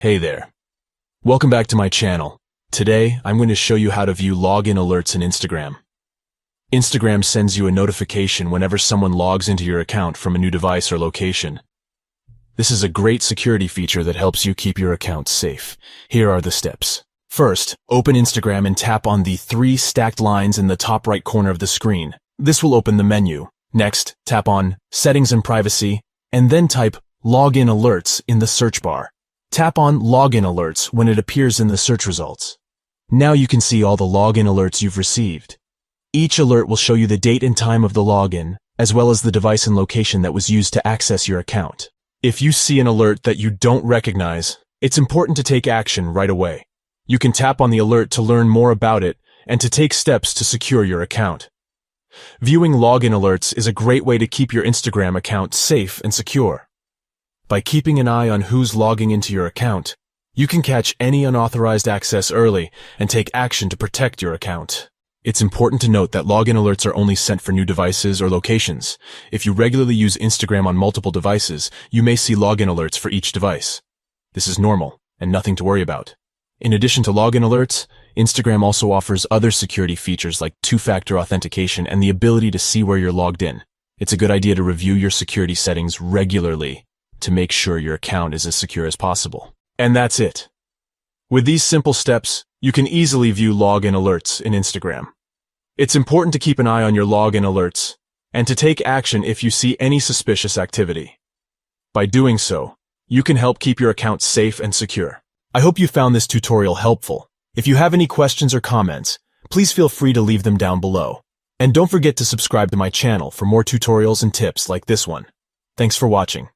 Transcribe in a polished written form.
Hey there. Welcome back to my channel. Today, I'm going to show you how to view login alerts in Instagram. Instagram sends you a notification whenever someone logs into your account from a new device or location. This is a great security feature that helps you keep your account safe. Here are the steps. First, open Instagram and tap on the 3 stacked lines in the top right corner of the screen. This will open the menu. Next, tap on Settings and Privacy, and then type Login Alerts in the search bar. Tap on Login Alerts when it appears in the search results. Now you can see all the login alerts you've received. Each alert will show you the date and time of the login, as well as the device and location that was used to access your account. If you see an alert that you don't recognize, it's important to take action right away. You can tap on the alert to learn more about it and to take steps to secure your account. Viewing login alerts is a great way to keep your Instagram account safe and secure. By keeping an eye on who's logging into your account, you can catch any unauthorized access early and take action to protect your account. It's important to note that login alerts are only sent for new devices or locations. If you regularly use Instagram on multiple devices, you may see login alerts for each device. This is normal and nothing to worry about. In addition to login alerts, Instagram also offers other security features like 2-factor authentication and the ability to see where you're logged in. It's a good idea to review your security settings regularly to make sure your account is as secure as possible. And that's it. With these simple steps, you can easily view login alerts in Instagram. It's important to keep an eye on your login alerts and to take action if you see any suspicious activity. By doing so, you can help keep your account safe and secure. I hope you found this tutorial helpful. If you have any questions or comments, please feel free to leave them down below. And don't forget to subscribe to my channel for more tutorials and tips like this one. Thanks for watching.